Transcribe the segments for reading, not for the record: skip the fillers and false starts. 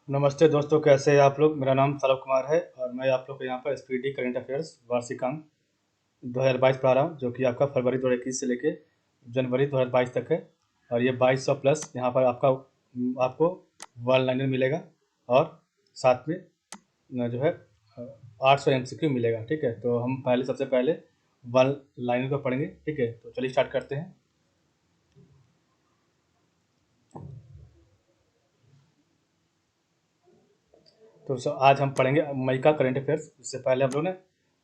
नमस्ते दोस्तों, कैसे हैं आप लोग। मेरा नाम सौरभ कुमार है और मैं आप लोग को यहाँ पर स्पीडी करंट अफेयर्स वार्षिकांक 2022 पढ़ा रहा हूँ, जो कि आपका फरवरी 2021 से लेके जनवरी 2022 तक है। और ये 2200 प्लस यहाँ पर आपको वन लाइनर मिलेगा और साथ में जो है 800 MCQ मिलेगा। ठीक है, तो हम सबसे पहले वन लाइनर को पढ़ेंगे। ठीक है, तो चलिए स्टार्ट करते हैं। तो आज हम पढ़ेंगे मई का करंट अफेयर्स। इससे पहले हम लोग ने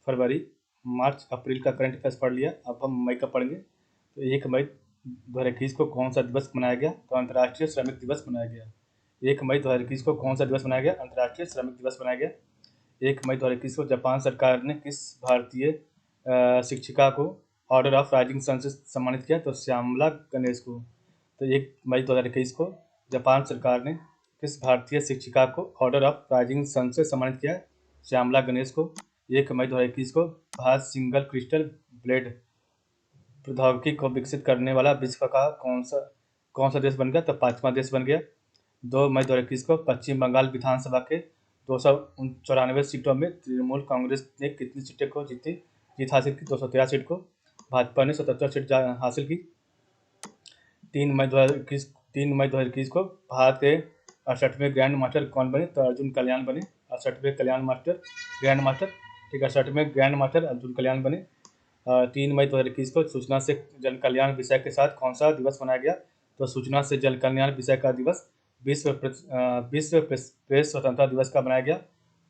फरवरी, मार्च, अप्रैल का करंट अफेयर्स पढ़ लिया। अब हम मई का पढ़ेंगे। तो 1 मई 2021 को कौन सा दिवस मनाया गया? तो अंतर्राष्ट्रीय श्रमिक दिवस मनाया गया। 1 मई 2021 को कौन सा दिवस मनाया गया? अंतर्राष्ट्रीय श्रमिक दिवस मनाया गया। 1 मई 2021 को जापान सरकार ने किस भारतीय शिक्षिका को ऑर्डर ऑफ राइजिंग सन से सम्मानित किया? तो श्यामला गणेश को। तो 1 मई 2021 को जापान सरकार ने किस भारतीय शिक्षिका को ऑर्डर ऑफ राइजिंग सन से सम्मानित किया? श्यामला गणेश को। 1 मई 2021 को भारत सिंगल क्रिस्टल ब्लेड प्रौद्योगिकी को विकसित करने वाला विश्व का कौन सा देश बन गया? तो 5वां देश बन गया। 2 मई 2021 को पश्चिम बंगाल विधानसभा के 294 सीटों में तृणमूल कांग्रेस ने कितनी सीटें को जीत हासिल की? 213 सीट को। भाजपा ने 77 सीट हासिल की। 3 मई 2021 को भारत के 68वें ग्रैंड मास्टर कौन बने? तो अर्जुन कल्याण बने। 68वें ग्रैंड मास्टर। ठीक है, 68वें ग्रैंड मास्टर अर्जुन कल्याण बने। 3 मई 2021 को सूचना से जन कल्याण विषय के साथ कौन सा दिवस मनाया गया? तो सूचना से जन कल्याण विषय का दिवस विश्व प्रेस स्वतंत्रता दिवस का बनाया गया।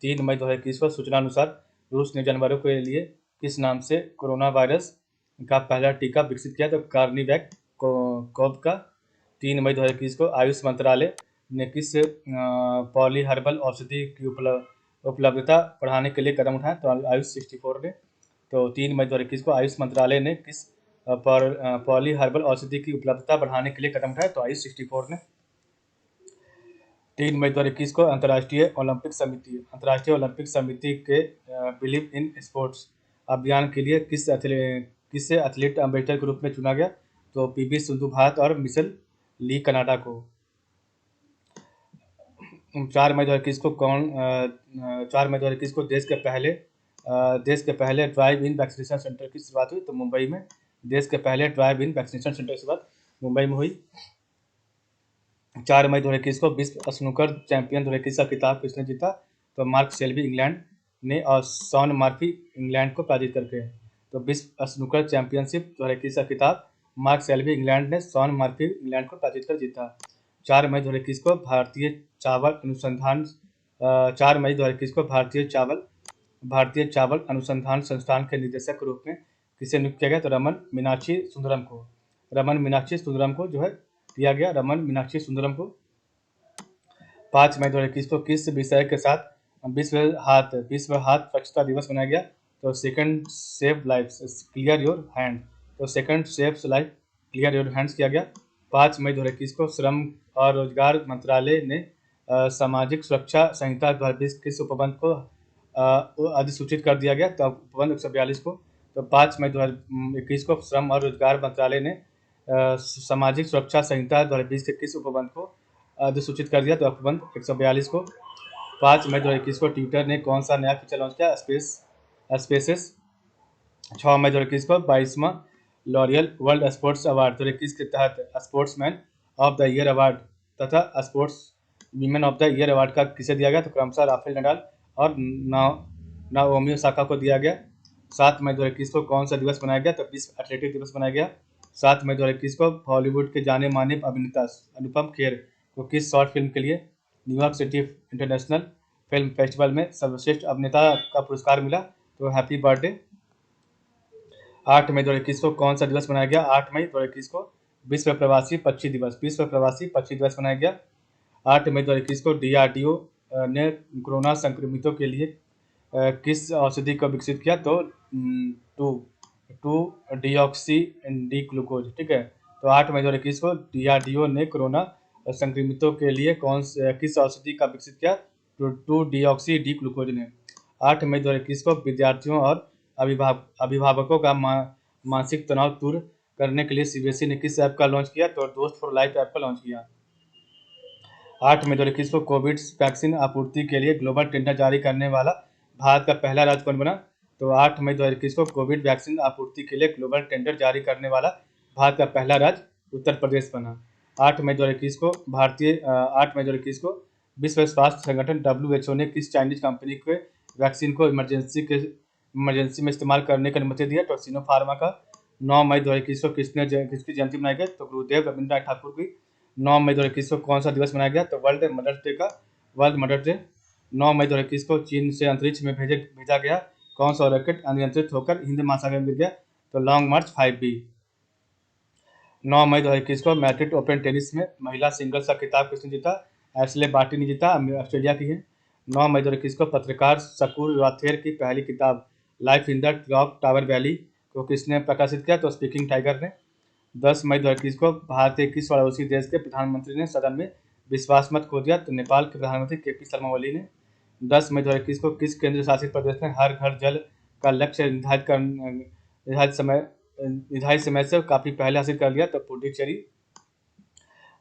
3 मई 2021 को सूचना अनुसार रूस ने जानवरों के लिए किस नाम से कोरोना वायरस का पहला टीका विकसित किया? तो कार्निवैक कोव का। 3 मई 2021 को आयुष मंत्रालय ने किस पॉली हर्बल औषधि की उपलब्धता बढ़ाने के लिए कदम उठाया? तो आयुष 64 ने। तो 3 मई 2021 को आयुष मंत्रालय ने किस पॉली हर्बल औषधि की उपलब्धता बढ़ाने के लिए कदम उठाया? तो आयुष 64 ने। 3 मई 2021 को अंतर्राष्ट्रीय ओलंपिक समिति के बिलीव इन स्पोर्ट्स अभियान के लिए किसे एथलीट एम्बेसडर के रूप में चुना गया? तो पीवी सिंधु भारत और मिशेल ली कनाडा को। 4 मई 2021 को 4 मई 2021 को देश के पहले ड्राइव इन वैक्सीनेशन सेंटर की शुरुआत हुई? तो मुंबई में देश के पहले ड्राइव इन वैक्सीनेशन सेंटर की शुरुआत मुंबई में हुई। 4 मई 2021 को विश्व स्नूकर चैंपियन 2021 का खिताब किसने जीता? तो मार्क सेल्बी इंग्लैंड ने और शॉन मर्फी इंग्लैंड को पराजित करके। तो विश्व स्नूकर चैंपियनशिप 2021 का खिताब मार्क सेल्बी इंग्लैंड ने शॉन मर्फी इंग्लैंड को पराजित कर जीता। 4 मई 2021 को भारतीय चावल अनुसंधान संस्थान के निदेशक के रूप में किसे नियुक्त किया गया? तो रमन मीनाक्षी सुंदरम को जो है दिया गया, रमन मीनाक्षी सुंदरम को। 5 मई 2021 को किस विषय के साथ विश्व हाथ स्वच्छता दिवस मनाया गया? तो second save life clear your hand. तो second save life clear your hands किया गया। 5 मई 2021 को श्रम और रोजगार मंत्रालय ने सामाजिक सुरक्षा संहिता 2020 किस उपबंध को अधिसूचित कर दिया गया? तो उपबंध 142 को। तो 5 मई 2021 को श्रम और रोजगार मंत्रालय ने सामाजिक सुरक्षा संहिता 2020 के किस उपबंध को अधिसूचित कर दिया? तो उपबंध 142 को। 5 मई 2021 को ट्विटर ने कौन सा नया फीचर लॉन्च किया? स्पेसेस। 6 मई 2021 को 22वां लॉरियल वर्ल्ड स्पोर्ट्स अवार्ड 2021 के तहत sportsman of the year award तथा sports women of the year award का किसे दिया गया? तो क्रमशः राफेल नडाल और नाओमी ओसाका को दिया गया। 7 मई 2021 को कौन सा दिवस मनाया गया? तो विश्व एथलेटिक दिवस मनाया गया। 7 मई 2021 को बॉलीवुड के जाने माने अभिनेता अनुपम खेर को किस शॉर्ट फिल्म के लिए New York city international film festival में सर्वश्रेष्ठ अभिनेता का पुरस्कार मिला? तो हैप्पी बर्थडे। 8 मई 2021 को कौन सा दिवस मनाया गया? 8 मई 2021 को विश्व प्रवासी पक्षी दिवस मनाया गया। 8 मई 2021 को DRDO ने कोरोना संक्रमितों के लिए किस औषधि को विकसित किया? तो 2-डीऑक्सी डी ग्लूकोज। ठीक है, तो 8 मई 2021 को DRDO ने कोरोना संक्रमितों के लिए किस औषधि का विकसित किया? तो 2-डीऑक्सी डी ग्लूकोज ने। 8 मई 2021 को विद्यार्थियों और अभिभावकों का मानसिक तनाव दूर करने के लिए CBSE ने किस ऐप का लॉन्च किया? तो दोस्त फॉर लाइफ ऐप का लॉन्च किया। 8 मई 2021 को कोविड वैक्सीन आपूर्ति के लिए ग्लोबल टेंडर जारी करने वाला भारत का पहला राज्य कौन बना? तो 8 मई 2021 को कोविड वैक्सीन आपूर्ति के लिए ग्लोबल टेंडर जारी करने वाला भारत का पहला राज्य उत्तर प्रदेश बना। 8 मई 2021 को 8 मई 2021 को विश्व स्वास्थ्य संगठन WHO ने किस चाइनीज कंपनी के वैक्सीन को इमरजेंसी में इस्तेमाल करने की अनुमति दी है? तो सिनोफार्मा का। 9 मई 2021 को किसकी जयंती मनाई गई? तो गुरुदेव रविंद्रनाथ ठाकुर की। 9 मई 2021 को कौन सा दिवस मनाया गया? तो वर्ल्ड मदर्स डे का। World mothers day. 9 मई 2021 को चीन से अंतरिक्ष में भेजा गया कौन सा रॉकेट अनियंत्रित होकर हिंद महासागर में गिर गया? तो लॉन्ग मार्च 5B। 9 मई 2021 को मैड्रिड ओपन टेनिस में महिला सिंगल्स का खिताब किसने जीता? एशले बार्टी ने जीता, ऑस्ट्रेलिया की है। 9 मई 2021 को पत्रकार शकूर राथेर की पहली किताब life in the clock tower valley को किसने प्रकाशित किया? तो स्पीकिंग टाइगर ने। 10 मई 2021 को भारत के किस पड़ोसी देश के प्रधानमंत्री ने सदन में विश्वास मत खो दिया? तो नेपाल के प्रधानमंत्री KP शर्मा ओली ने। 10 मई 2021 को किस केंद्र शासित प्रदेश ने हर घर जल का लक्ष्य निर्धारित समय से काफी पहले हासिल कर लिया? तो पुडुचेरी।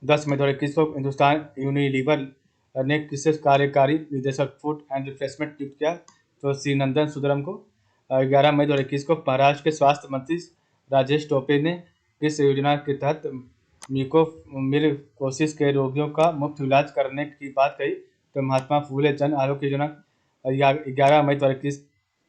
10 मई 2021 को हिंदुस्तान यूनिलीवर ने किस कार्यकारी निदेशक फूड एंड रिफ्रेशमेंट नियुक्त किया? तो श्रीनंदन सुंदरम को। 11 मई 2021 को महाराष्ट्र के स्वास्थ्य मंत्री राजेश टोपे ने किस योजना के तहत म्यूकोरमाइकोसिस के रोगियों का मुफ्त इलाज करने की बात कही? तो महात्मा फूले जन आरोग्य योजना। 11 मई 2021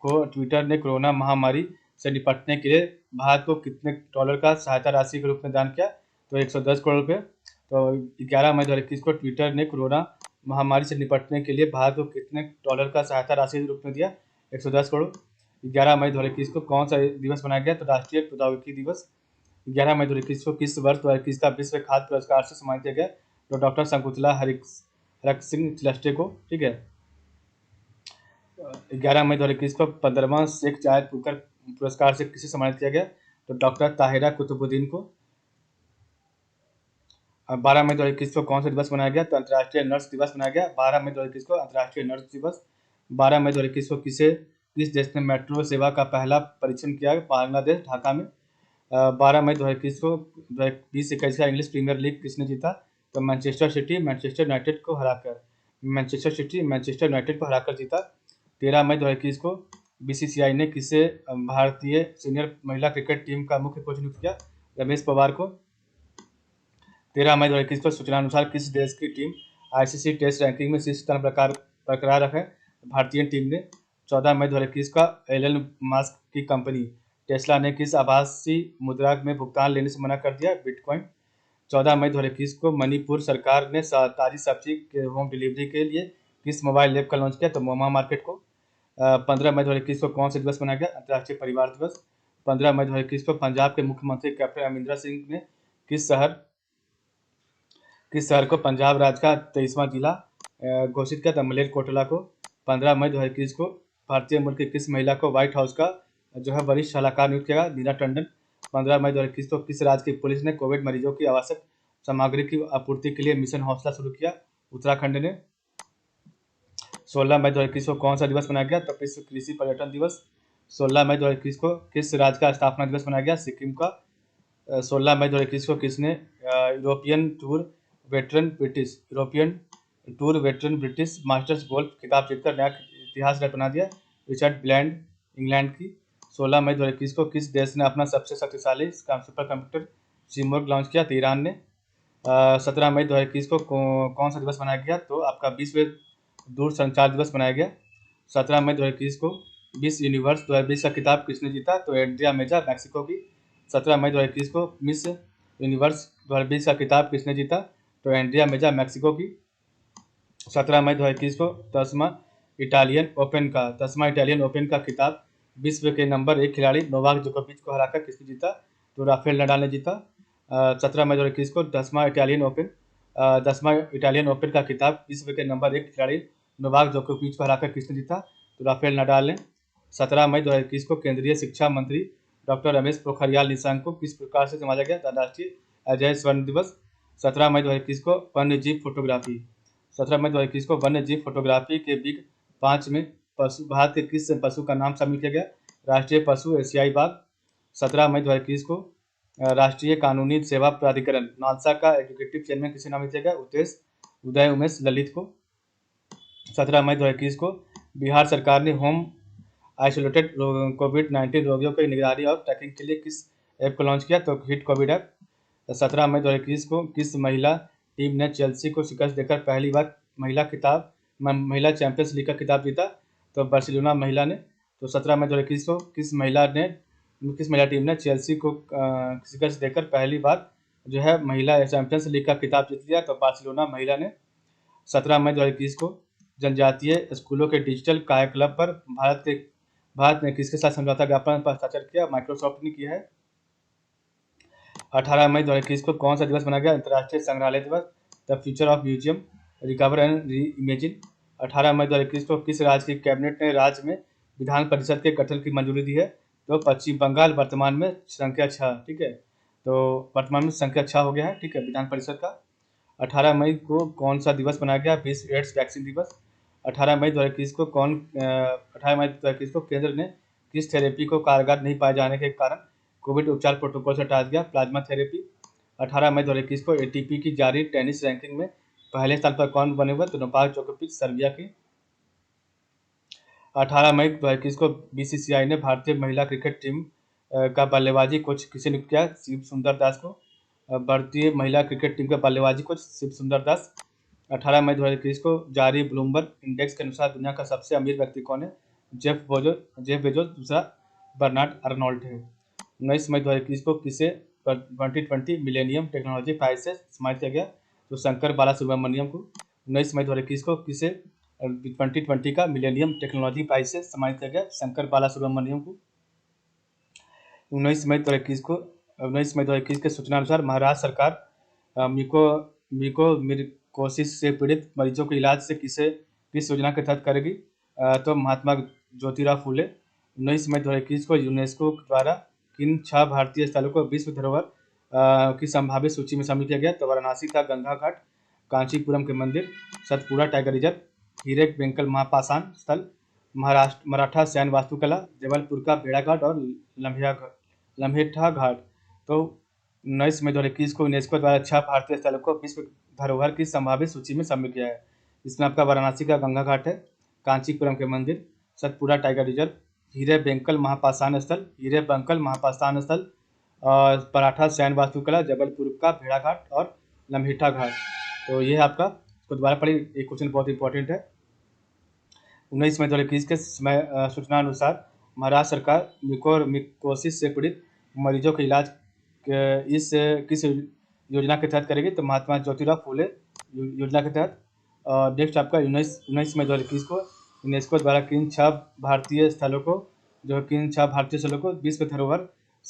को ट्विटर ने कोरोना महामारी से निपटने के लिए भारत को कितने डॉलर का सहायता राशि के रूप में दान किया? तो 110 करोड़ रुपये। तो 11 मई 2021 को ट्विटर ने कोरोना महामारी से निपटने के लिए भारत को कितने डॉलर का सहायता राशि के रूप में दिया? 110 करोड़। 11 मई 2021 को कौन सा दिवस मनाया गया? तो राष्ट्रीय प्रौद्योगिकी दिवस। 11 मई 2021 को किस वर्ष 2021 का विश्व खाद्य पुरस्कार से सम्मानित किया गया? तो डॉक्टर शकुंतला हरक सिंह चिलस्टे को। ठीक है। 11 मई 2021 को 15वां शेख जायद कुकर पुरस्कार से किसे सम्मानित किया गया? तो डॉक्टर ताहिरा कुतुबुद्दीन को। 12 मई 2021 को कौन सा दिवस मनाया गया? तो अंतर्राष्ट्रीय नर्स दिवस मनाया गया। 12 मई 2021 को अंतर्राष्ट्रीय नर्स दिवस। 12 मई 2021 को किस देश ने मेट्रो सेवा का पहला परीक्षण किया? बांग्लादेश, ढाका में। 12 मई 2021 को 2021 का इंग्लिश प्रीमियर लीग किसने जीता? तो मैनचेस्टर सिटी मैनचेस्टर यूनाइटेड को हराकर जीता। 13 मई 2021 को BCCI ने किसे भारतीय सीनियर महिला क्रिकेट टीम का मुख्य कोच नियुक्त किया? रमेश पवार को। 13 मई 2021 को सूचनानुसार किस देश की टीम ICC टेस्ट रैंकिंग में शीर्ष स्थान बरकरार रखे? भारतीय टीम ने। 14 मई 2021 का एलन मस्क की कंपनी टेस्ला ने किस आभासी मुद्रा में भुगतान लेने से मना कर दिया? बिटकॉइन। 14 मई 2021 को मणिपुर सरकार ने ताजी सब्जी के होम डिलीवरी के लिए किस मोबाइल ऐप का लॉन्च किया? तो मोमा मार्केट को। 15 मई 2021 को कौन सा दिवस मनाया गया? अंतर्राष्ट्रीय परिवार दिवस। 15 मई 2021 को पंजाब के मुख्यमंत्री कैप्टन अमरिंदर सिंह ने किस शहर को पंजाब राज्य का 23वां जिला घोषित किया था? मलेरकोटला को। 15 मई 2021 को भारतीय मूल की किस महिला को व्हाइट हाउस का वरिष्ठ सलाहकार नियुक्त किया? नीना टंडन। 15 मई 2021 को किस राज्य की पुलिस ने कोविड मरीजों की आवश्यक सामग्री की आपूर्ति के लिए मिशन हौसला शुरू किया? उत्तराखंड ने। 16 मई 2021 को कौन सा दिवस मनाया गया? तो विश्व कृषि पर्यटन दिवस। 16 मई 2021 को किस राज्य का स्थापना दिवस मनाया गया? सिक्किम का। 16 मई 2021 को किसने European tour veteran British masters golf खिताब जीतकर नया इतिहास बना दिया? रिचर्ड ब्लैंड, इंग्लैंड की। 16 मई 2021 को किस देश ने अपना सबसे शक्तिशाली सुपर कंप्यूटर सीमोर्ग लॉन्च किया? तो ईरान ने। 17 मई 2021 को कौन सा दिवस मनाया गया? तो आपका विश्व दूरसंचार दिवस मनाया गया। 17 मई 2021 को मिस यूनिवर्स 2020 का खिताब किसने जीता? तो एंड्रिया मेजा, मैक्सिको की। 17 मई 2021 को मिस यूनिवर्स 2020 का खिताब किसने जीता? तो एंड्रिया मेजा, मैक्सिको की। 17 मई 2021 को 10वां इटालियन ओपन का खिताब विश्व के नंबर 1 खिलाड़ी नोवाक जोकोविच को हराकर किसने जीता? तो राफेल नडाल ने जीता। 17 मई 2021 को 10वां इटालियन ओपन का खिताब विश्व के नंबर 1 खिलाड़ी नोवाक जोकोविच को हराकर किसने जीता? तो राफेल नडाल ने। 17 मई 2021 को केंद्रीय शिक्षा मंत्री डॉक्टर रमेश पोखरियाल निशंक को किस प्रकार से समझा गया? राष्ट्रीय अजय स्वर्ण दिवस। 17 मई 2021 को वन्य जीव फोटोग्राफी। 17 मई 2021 को वन्य जीव फोटोग्राफी के बिग 5 में भारत के किस पशु का नाम शामिल किया गया? राष्ट्रीय पशु एशियाई बाघ। 17 मई 2021 को राष्ट्रीय कानूनी सेवा प्राधिकरण नालसा का एग्जीक्यूटिव चेयरमैन किसे नामित किया गया? उतेश उदय उमेश ललित को। 17 मई 2021 को बिहार सरकार ने होम आइसोलेटेड कोविड-19 रोगियों की निगरानी और ट्रैकिंग के लिए किस ऐप को लॉन्च किया? तो हिट कोविड ऐप। 17 मई 2021 को किस महिला टीम ने चेल्सी को शिकस्त देकर पहली बार महिला चैंपियंस लीग का खिताब जीता? तो बार्सिलोना महिला ने। तो 17 मई 2021 को किस महिला टीम ने चेल्सी को शिकस्त देकर पहली बार जो है महिला चैंपियंस लीग का खिताब जीत लिया? तो बार्सिलोना महिला ने। 17 मई 2021 को जनजातीय स्कूलों के डिजिटल कायाकल्प पर भारत ने किसके साथ समझौता ज्ञापन पर हस्ताक्षर किया? माइक्रोसॉफ्ट ने किया है। 18 मई 2021 को कौन सा दिवस मनाया गया? अंतर्राष्ट्रीय संग्रहालय दिवस। The future of museum recover and re imagine. 18 मई 2021 को किस राज्य की कैबिनेट ने राज्य में विधान परिषद के गठन की मंजूरी दी है? तो पश्चिम बंगाल वर्तमान में संख्या 6। ठीक है, तो वर्तमान में संख्या 6 हो गया है। ठीक है, विधान परिषद का। 18 मई को कौन सा दिवस मनाया गया? विश्व एड्स वैक्सीन दिवस। 18 मई 2021 को 18 मई 2021 को केंद्र ने किस थेरेपी को कारगर नहीं पाए जाने के कारण कोविड उपचार प्रोटोकॉल से हटा दिया? Plasma therapy. 18 मई 2021 को एटीपी की जारी टेनिस रैंकिंग में पहले स्थान पर कौन बने हुए? तो नोवाक जोकोविच सर्बिया के। 18 मई 2021 को बीसीसीआई ने भारतीय महिला क्रिकेट टीम का बल्लेबाजी कोच किसे नियुक्त किया? शिव सुंदर दास को। भारतीय महिला क्रिकेट टीम का बल्लेबाजी कोच शिव सुंदर दास। 18 मई 2021 को जारी ब्लूमबर्ग इंडेक्स के अनुसार दुनिया का सबसे अमीर व्यक्ति कौन है? जेफ बेजोस, दूसरा बर्नार्ड अर्नोल्ट है। 19 मई 2021 को किसे 2020 मिलेनियम टेक्नोलॉजी प्राइज से सम्मानित किया गया? तो शंकर बालासुब्रमण्यम को। 19 मई 2021 को किसे 2020 का मिलेनियम टेक्नोलॉजी प्राइज से सम्मानित किया गया? शंकर बालासुब्रमण्यम को। 19 मई 2021 के सूचना अनुसार महाराष्ट्र सरकार म्यूकोरमिकोसिस से पीड़ित मरीजों के इलाज से किस योजना के तहत करेगी? तो महात्मा ज्योतिराव फूले। 19 मई 2021 को यूनेस्को द्वारा किन 6 भारतीय स्थलों को विश्व धरोहर की संभावित सूची में शामिल किया गया? तो वाराणसी का गंगा घाट, कांचीपुरम के मंदिर, सतपुड़ा टाइगर रिजर्व, हीरे बेंकल महापाषाण स्थल, मराठा सैन्य वास्तुकला, जबलपुर का भेड़ाघाट और लम्हेटा घाट। तो 19 मई 2021 को यूनेस्को द्वारा 6 भारतीय स्थलों को विश्व धरोहर की संभावित सूची में शामिल किया है। इसमें आपका वाराणसी का गंगा घाट है, कांचीपुरम के मंदिर, सतपुड़ा टाइगर रिजर्व, हीरे बेंकल महापाषाण स्थल, और मराठा सैन्य वास्तुकला, जबलपुर का भेड़ाघाट और लम्हेटा घाट। तो ये आपका इसको दोबारा पढ़िए, एक क्वेश्चन बहुत इंपॉर्टेंट है। 19 मई 2021 के सूचना अनुसार महाराष्ट्र सरकार म्यूकोरमिकोसिस से पीड़ित मरीजों के इलाज किस योजना के तहत करेगी? तो महात्मा ज्योतिराव फूले योजना के तहत। नेक्स्ट आपका 19 मई 2021 को यूनेस्को द्वारा किन 6 भारतीय स्थलों को विश्व धरोहर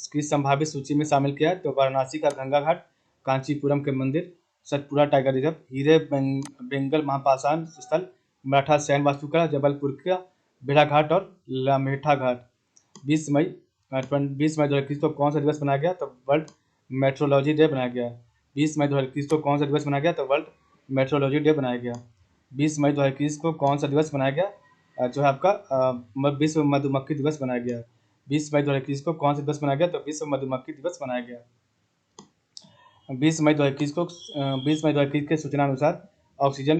की संभावित सूची में शामिल किया है? तो वाराणसी का गंगा घाट, कांचीपुरम के मंदिर, सतपुड़ा टाइगर रिजर्व, हीरे बेंगल महापाषाण स्थल, मराठा सैन्य वास्तुकला, जबलपुर का भेड़ाघाट और लम्हेटा घाट। 20 मई 2021 को कौन सा दिवस मनाया गया? तो वर्ल्ड मेट्रोलॉजी डे बनाया गया। 20 मई 2021 को कौन सा दिवस मनाया गया? तो वर्ल्ड मेट्रोलॉजी डे बनाया गया। 20 मई 2021 को कौन सा दिवस मनाया गया? जो है आपका विश्व मधुमक्खी दिवस मनाया गया। 20 मई 2021 को कौन सा दिवस मनाया गया? तो विश्व मधुमक्खी दिवस मनाया गया। 20 मई 2021 के सूचना अनुसार ऑक्सीजन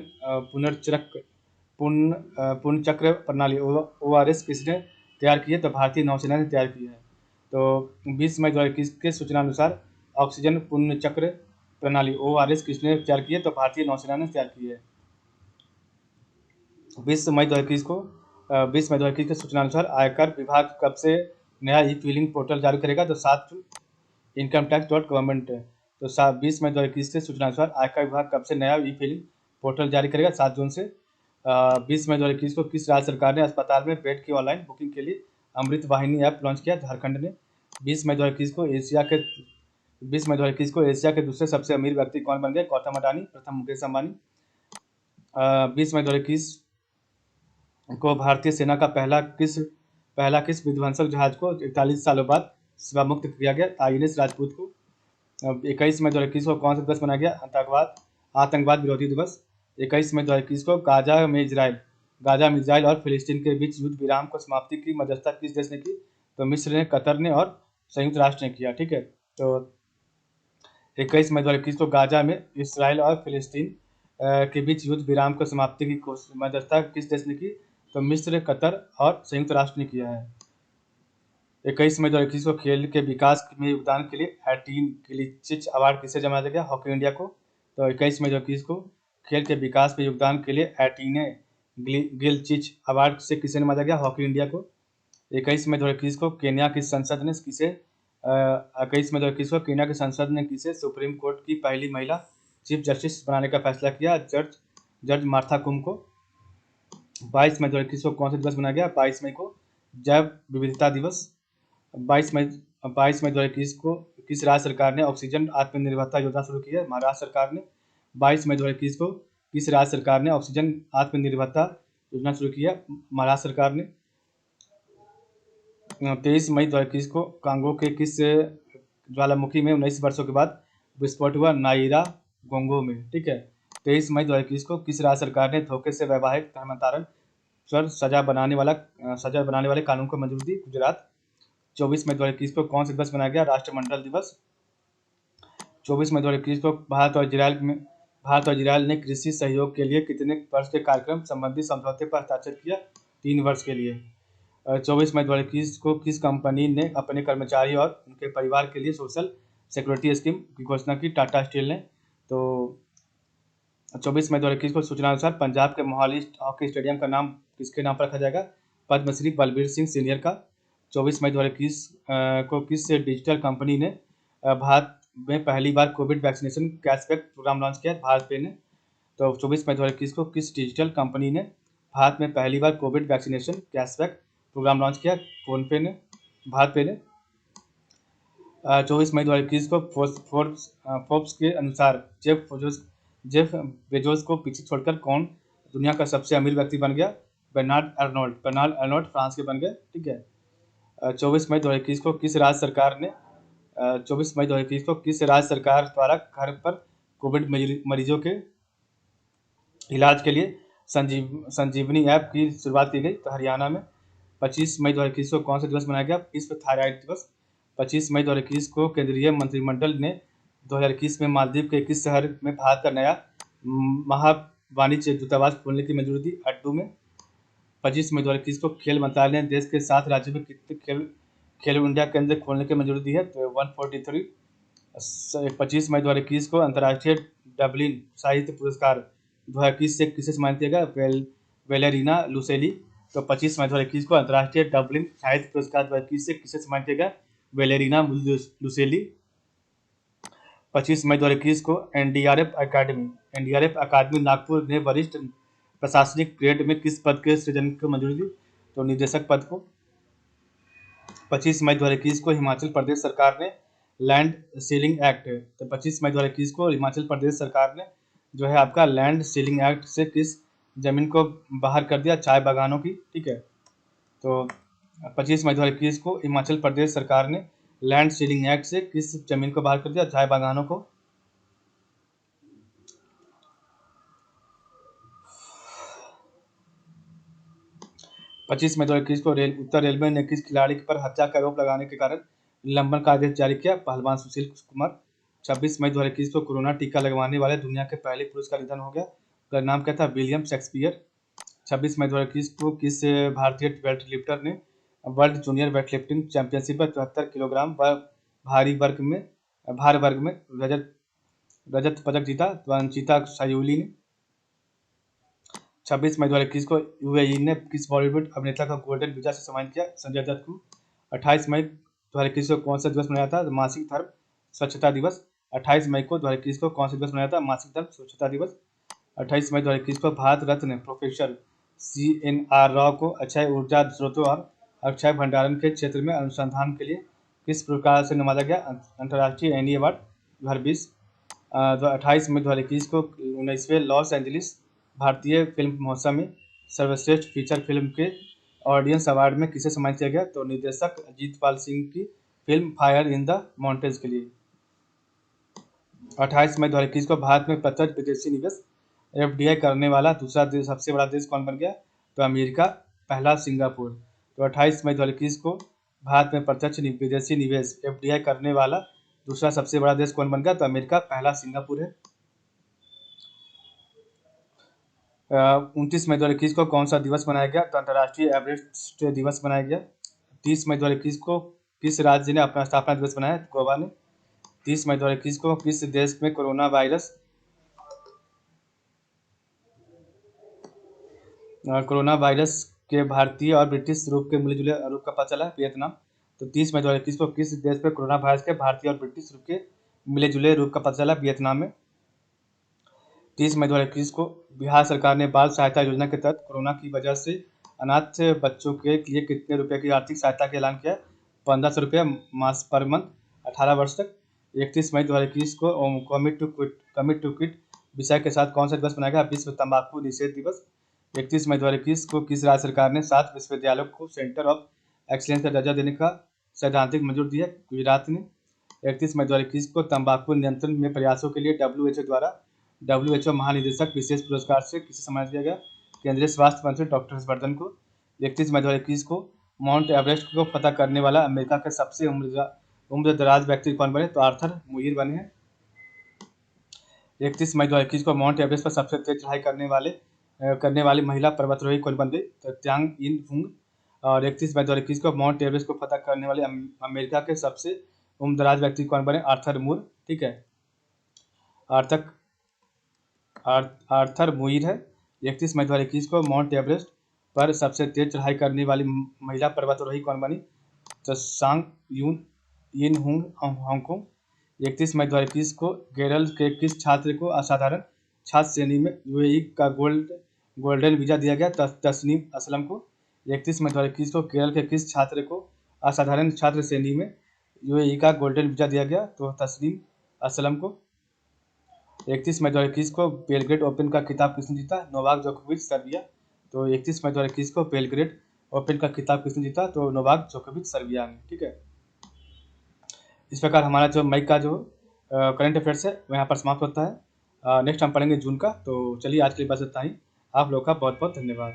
पुनर्चक्र प्रणाली ORS किसने तैयार की है? तो भारतीय नौसेना ने तैयार की है। तो 20 मई 2021 के सूचना अनुसार ऑक्सीजन पुनर्चक्र प्रणाली ORS किसने तैयार की है? तो भारतीय नौसेना ने तैयार की है। 20 मई 2021 के सूचना अनुसार आयकर विभाग कब से नया ई फिलिंग पोर्टल जारी करेगा? तो 7 जून। incometax.government है। तो 20 मई 2021 के सूचना अनुसार आयकर विभाग कब से नया ई फिलिंग पोर्टल जारी करेगा? 7 जून से। 20 मई 2021 को किस राज्य सरकार ने अस्पताल में बेड की ऑनलाइन बुकिंग के लिए अमृत वाहिनी ऐप लॉन्च किया? झारखंड ने। 20 मई 2021 को एशिया के दूसरे सबसे अमीर व्यक्ति कौन बन गए? गौतम अडानी, प्रथम मुकेश अंबानी। 20 मई 2021 को भारतीय सेना का पहला किस विध्वंसक जहाज को 41 सालों बाद सेवा मुक्त किया गया? INS राजपूत को। 21 मई 2021 को कौन सा दिवस मनाया गया? आतंकवाद विरोधी दिवस। 21 मई 2021 को गाजा में इजराइल और फिलिस्तीन के बीच युद्ध विराम को समाप्ति की मध्यस्थता किस देश ने की? तो मिस्र ने, कतर ने और संयुक्त राष्ट्र ने किया। ठीक है, तो 21 मई 2021 को गाजा में इसराइल और फिलिस्तीन के बीच युद्ध विराम को समाप्ति की मध्यस्थता किस देश ने की? तो मिस्र, कतर और संयुक्त राष्ट्र ने किया है। 21 मई 2021 को खेल के विकास में योगदान के लिए एटीन गिलचिच अवार्ड किसे जमा गया? हॉकी इंडिया को। तो 21 मई 2021 को खेल के विकास में योगदान के लिए एटीने गिलचिच अवार्ड से किसे नवाजा गया? हॉकी इंडिया को। 21 मई 2021 को केन्या की संसद ने किसे 21 मई 2021 को केन्या की संसद ने किसे सुप्रीम कोर्ट की पहली महिला चीफ जस्टिस बनाने का फैसला किया? जज मार्था कुम को। 22 मई 2021 को कौन सा दिवस मनाया गया? 22 मई को जैव विविधता दिवस। 22 मई 2021 को किस राज्य सरकार ने ऑक्सीजन आत्मनिर्भरता योजना शुरू की है? महाराष्ट्र सरकार ने। 22 मई 2021 को किस राज्य सरकार ने ऑक्सीजन आत्मनिर्भरता योजना शुरू की है? महाराष्ट्र सरकार ने। 23 मई 2021 को कांगो के किस ज्वालामुखी में 19 वर्षों के बाद विस्फोट हुआ? नाइरा गोंगो में। ठीक है। 23 मई 2021 को किस राज्य सरकार ने धोखे से वैवाहिक धर्मांतरण पर सजा बनाने वाले कानून को मंजूरी दी? गुजरात। 24 मई 2021 को कौन सा दिवस मनाया गया? राष्ट्रमंडल दिवस। 24 मई 2021 को भारत और इजरायल ने कृषि सहयोग के लिए कितने वर्ष के कार्यक्रम संबंधी समझौते पर हस्ताक्षर किया? 3 वर्ष के लिए। 24 मई 2021 को किस कंपनी ने अपने कर्मचारी और उनके परिवार के लिए सोशल सिक्योरिटी स्कीम की घोषणा की? टाटा स्टील ने। तो 24 मई 2021 को सूचना अनुसार पंजाब के मोहाली हॉकी स्टेडियम का नाम किसके नाम पर रखा जाएगा? पद्मश्री बलबीर सिंह सीनियर का। 24 मई 2021 को किस डिजिटल कंपनी ने भारत में पहली बार Covid vaccination cashback program launch किया? भारत पे ने। तो 24 मई 2021 को किस डिजिटल कंपनी ने भारत में पहली बार Covid vaccination cashback program launch किया? फोनपे ने, भारत पे ने। 24 मई 2021 को फोर्ब्स के अनुसार जेफ बेजोस को पीछे छोड़कर कौन दुनिया का सबसे अमीर व्यक्ति बन गया? बर्नार्ड अर्नोल्ड फ्रांस के बन गए। ठीक है। 24 मई 2021 को किस राज्य सरकार ने 24 मई 2021 को किस राज्य सरकार द्वारा घर पर कोविड मरीजों के इलाज के लिए संजीवनी ऐप की शुरुआत की गई? तो हरियाणा में। 25 मई 2021 को कौन सा दिवस मनाया गया? विश्व थायराइड दिवस। 25 मई 2021 को केंद्रीय मंत्रिमंडल ने 2021 में मालदीव के किस शहर में भारत का नया महावाणिज्य दूतावास खोलने की मंजूरी दी? अड्डू में। 25 मई 2021 को खेल मंत्रालय ने देश के 7 राज्यों में कितने खेलो इंडिया केंद्र खोलने की मंजूरी दी है? तो 143। 25 मई 2021 को अंतर्राष्ट्रीय डबलिन साहित्य पुरस्कार 2021 से किसे सम्मानित किया गया? वेलेरिना लुसेली। तो 25 मई 2021 को अंतर्राष्ट्रीय डबलिन साहित्य पुरस्कार 2021 से किसे सम्मानित किया गया? वेलेरिना लुसेली। 25 मई 2021 को एनडीआरएफ अकादमी नागपुर ने वरिष्ठ प्रशासनिक ग्रेड में किस पद के सृजन को मंजूरी दी? तो निदेशक पद को। 25 मई 2021 को हिमाचल प्रदेश सरकार ने लैंड सीलिंग एक्ट, तो 25 मई 2021 को हिमाचल प्रदेश सरकार ने जो है आपका लैंड सीलिंग एक्ट से किस जमीन को बाहर कर दिया? चाय बागानों की। ठीक है। तो 25 मई 2021 को हिमाचल प्रदेश सरकार ने लैंड सीलिंग एक्ट से किस जमीन को बाहर कर दिया? चाय बागानों को। 25 मई 2021 को उत्तर रेलवे ने किस खिलाड़ी पर हत्या का आरोप लगाने के कारण निलंबन का आदेश जारी किया? पहलवान सुशील कुमार। 26 मई 2021 को कोरोना टीका लगवाने वाले दुनिया के पहले पुरुष का निधन हो गया। उसका नाम क्या था? William Shakespeare. 26 मई 2021 को किस भारतीय वेट लिफ्टर ने world junior weight lifting championship में 74 किलोग्राम भार वर्ग में रजत पदक जीता? तो अंशिता सायूली ने। 26 मई 2021 को यूएई ने किस बॉलीवुड अभिनेता का गोल्डन वीजा से सम्मानित किया? संजय दत्त को। 28 मई 2021 को कौन सा दिवस मनाया था? मासिक धर्म स्वच्छता दिवस। 28 मई को 2021 को कौन सा दिवस मनाया था? मासिक धर्म स्वच्छता दिवस। 28 मई 2021 को भारत रत्न प्रोफेसर CNR राव को अक्षय ऊर्जा स्रोतों और अक्षय भंडारण के क्षेत्र में अनुसंधान के लिए किस पुरस्कार से नवाजा गया? अंतर्राष्ट्रीय एनी अवार्ड 2020। 28 मई 2021 को 19वें लॉस एंजलिस भारतीय फिल्म महोत्सव में सर्वश्रेष्ठ फीचर फिल्म के ऑडियंस अवार्ड में किसे सम्मानित किया गया? तो निर्देशक अजीत पाल सिंह की film fire in the mountains के लिए। 28 मई 2021 को भारत में प्रत्यक्ष विदेशी निवेश FDI करने वाला दूसरा सबसे बड़ा देश कौन बन गया? तो अमेरिका, पहला सिंगापुर। तो 28 मई 2021 को भारत में प्रत्यक्ष विदेशी निवेश FDI करने वाला दूसरा सबसे बड़ा देश कौन बन गया? तो अमेरिका, पहला सिंगापुर है। 29 मई 2021 को कौन सा दिवस मनाया गया? तो अंतर्राष्ट्रीय एवरेस्ट दिवस मनाया गया। 30 मई 2021 को किस राज्य ने अपना स्थापना दिवस मनाया? गोवा ने। 30 मई 2021 को किस देश में कोरोना वायरस के भारतीय और ब्रिटिश रूप के मिले जुले रूप का पता चला? वियतनाम। तो 30 मई 2021 को किस देश में कोरोना वायरस के भारतीय और ब्रिटिश रूप के मिले जुले रूप का पता चला? वियतनाम में। 30 मई 2021 को बिहार सरकार ने बाल सहायता योजना के तहत कोरोना की वजह से अनाथ बच्चों के लिए कितने रुपए की आर्थिक सहायता का ऐलान किया? 1500 रुपये मास पर मंथ 18 वर्ष तक। 31 मई 2021 को कमिट टू क्विट विषय के साथ कौन सा दिवस मनाया गया? विश्व तंबाकू निषेध दिवस। 31 मई 2021 को किस राज्य सरकार ने 7 विश्वविद्यालयों को सेंटर ऑफ एक्सीलेंस का दर्जा देने का सैद्धांतिक मंजूर दिया? गुजरात ने। 31 मई 2021 को तंबाकू नियंत्रण में प्रयासों के लिए WHO द्वारा WHO महानिदेशक विशेष पुरस्कार से किसे सम्मानित किया गया? केंद्रीय स्वास्थ्य मंत्री डॉक्टर हर्षवर्धन को। 31 मई 2021 को माउंट एवरेस्ट को फतह करने वाला अमेरिका का सबसे उम्रदराज व्यक्ति कौन बने? तो आर्थर मुइर बने हैं। 31 मई 2021 को माउंट एवरेस्ट पर सबसे तेज चढ़ाई करने वाली महिला पर्वतारोही कौन बन गई? तो त्यांग इन हुंग। और 31 मई 2021 को माउंट एवरेस्ट को फतह करने वाले अमेरिका के सबसे उम्रदराज व्यक्ति कौन बने? आर्थर मूर। ठीक है, आर्थर मुइर है। 31 मई 2021 को माउंट एवरेस्ट पर सबसे तेज चढ़ाई करने वाली महिला पर्वतारोही कौन बनी? तो सांग यिन हुंग हांगकांग। 31 मई 2021 को केरल के किस छात्र को असाधारण छात्र श्रेणी में यूएई का गोल्डन वीजा दिया गया? तस्नीम असलम को। 31 मई 2021 को केरल के किस छात्र को असाधारण छात्र श्रेणी में यूएई का गोल्डन वीजा दिया गया? तो तस्नीम असलम को। 31 मई 2021 को बेलग्रेड ओपन का खिताब किसने जीता? नोवाक जोकोविच, सर्बिया। तो 31 मई 2021 को बेलग्रेड ओपन का खिताब किसने जीता? तो नोवाक जोकोविच, सर्बिया ने। ठीक है, इस प्रकार हमारा जो मई का जो करंट अफेयर्स है वो यहाँ पर समाप्त होता है। नेक्स्ट हम पढ़ेंगे जून का। तो चलिए आज के लिए बस इतना ही। आप लोगों का बहुत बहुत धन्यवाद।